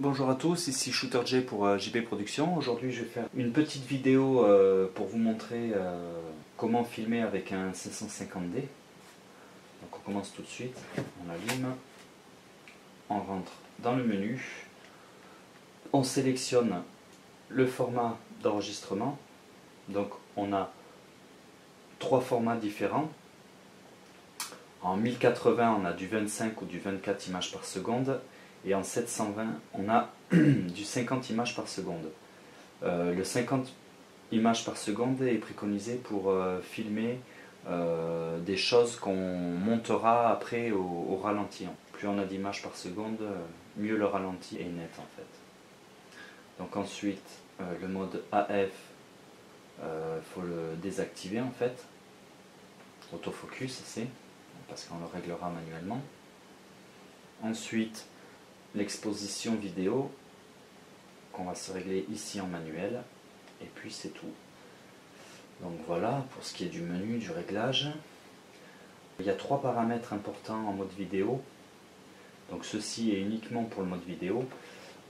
Bonjour à tous, ici Shooter J pour JP Productions. Aujourd'hui je vais faire une petite vidéo pour vous montrer comment filmer avec un 550D. Donc on commence tout de suite, on allume, on rentre dans le menu, on sélectionne le format d'enregistrement. Donc on a trois formats différents. En 1080 on a du 25 ou du 24 images par seconde. Et en 720, on a du 50 images par seconde. Le 50 images par seconde est préconisé pour filmer des choses qu'on montera après au ralenti. Plus on a d'images par seconde, mieux le ralenti est net en fait. Donc ensuite, le mode AF, faut le désactiver en fait. Autofocus, c'est parce qu'on le réglera manuellement. Ensuite, l'exposition vidéo qu'on va se régler ici en manuel, et puis c'est tout. Donc voilà pour ce qui est du menu, du réglage. Il y a trois paramètres importants en mode vidéo. Donc ceci est uniquement pour le mode vidéo.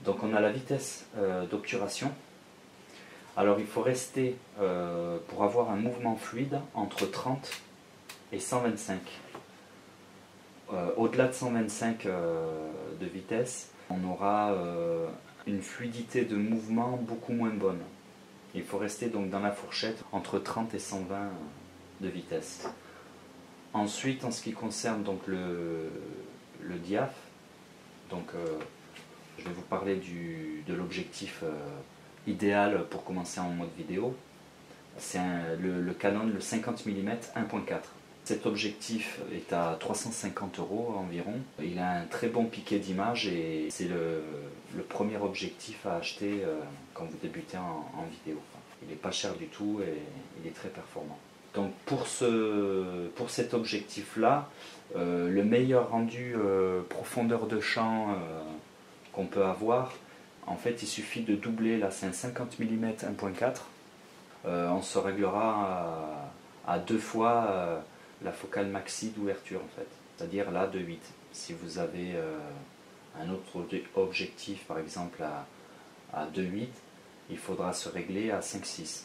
Donc on a la vitesse d'obturation. Alors il faut rester pour avoir un mouvement fluide entre 30 et 125. Au-delà de 125 de vitesse, on aura une fluidité de mouvement beaucoup moins bonne. Il faut rester donc dans la fourchette entre 30 et 120 de vitesse. Ensuite, en ce qui concerne donc le diaph, donc je vais vous parler de l'objectif idéal pour commencer en mode vidéo. C'est le Canon, le 50 mm 1.4. Cet objectif est à 350 € environ. Il a un très bon piqué d'image et c'est le premier objectif à acheter quand vous débutez en vidéo. Il n'est pas cher du tout et il est très performant. Donc pour cet objectif-là, le meilleur rendu profondeur de champ qu'on peut avoir, en fait il suffit de doubler, là c'est un 50 mm 1.4. On se réglera à deux fois la focale maxi d'ouverture en fait, c'est-à-dire là de 8. Si vous avez un autre objectif par exemple à 2.8, il faudra se régler à 5.6.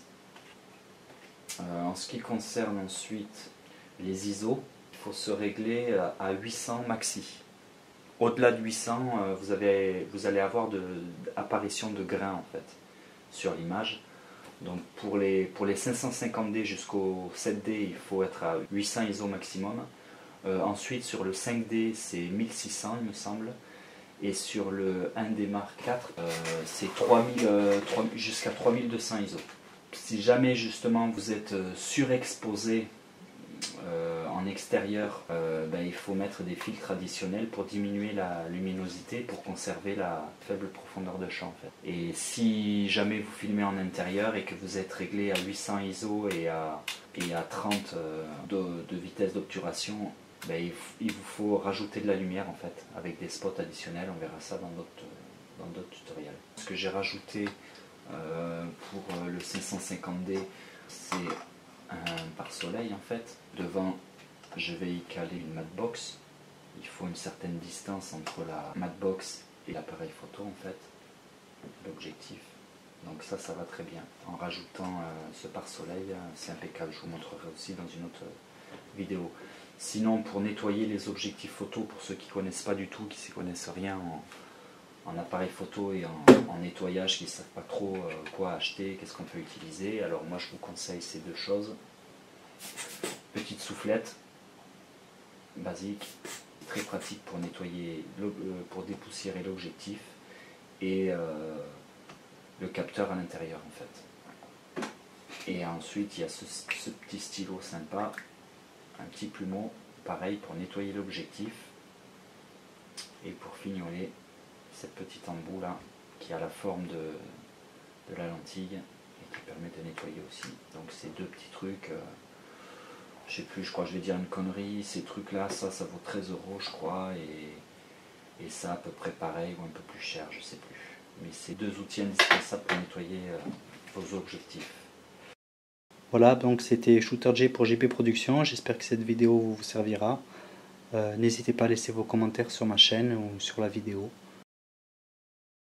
En ce qui concerne ensuite les ISO, il faut se régler à 800 maxi. Au-delà de 800, vous allez avoir apparition de grains en fait sur l'image. Donc pour les 550D jusqu'au 7D, il faut être à 800 ISO maximum. Ensuite sur le 5D, c'est 1600 il me semble. Et sur le 1D Mark IV, c'est jusqu'à 3200 ISO. Si jamais justement vous êtes surexposé en extérieur, il faut mettre des filtres additionnels pour diminuer la luminosité, pour conserver la faible profondeur de champ en fait. Et si jamais vous filmez en intérieur et que vous êtes réglé à 800 ISO et à 30 de vitesse d'obturation, il vous faut rajouter de la lumière en fait, avec des spots additionnels. On verra ça dans d'autres tutoriels. Ce que j'ai rajouté pour le 550D, c'est un pare-soleil en fait. Devant, je vais y caler une matbox. Il faut une certaine distance entre la matbox et l'appareil photo en fait, l'objectif. Donc ça va très bien. En rajoutant ce pare-soleil, c'est impeccable. Je vous montrerai aussi dans une autre vidéo. Sinon, pour nettoyer les objectifs photo, pour ceux qui ne connaissent pas du tout, qui ne s'y connaissent rien en appareil photo et en nettoyage, qui ne savent pas trop quoi acheter, qu'est-ce qu'on peut utiliser, alors moi je vous conseille ces deux choses. Petite soufflette basique, très pratique pour nettoyer, pour dépoussiérer l'objectif, et le capteur à l'intérieur en fait. Et ensuite il y a ce petit stylo sympa, un petit plumeau, pareil pour nettoyer l'objectif, et pour fignoler cette petite embout là qui a la forme de la lentille et qui permet de nettoyer aussi. Donc ces deux petits trucs, je sais plus, je crois que je vais dire une connerie, ces trucs là, ça vaut 13 € je crois, et ça à peu près pareil ou un peu plus cher, je sais plus. Mais c'est deux outils indispensables pour nettoyer vos objectifs. Voilà, donc c'était Shooter J pour JP Productions. J'espère que cette vidéo vous servira. N'hésitez pas à laisser vos commentaires sur ma chaîne ou sur la vidéo.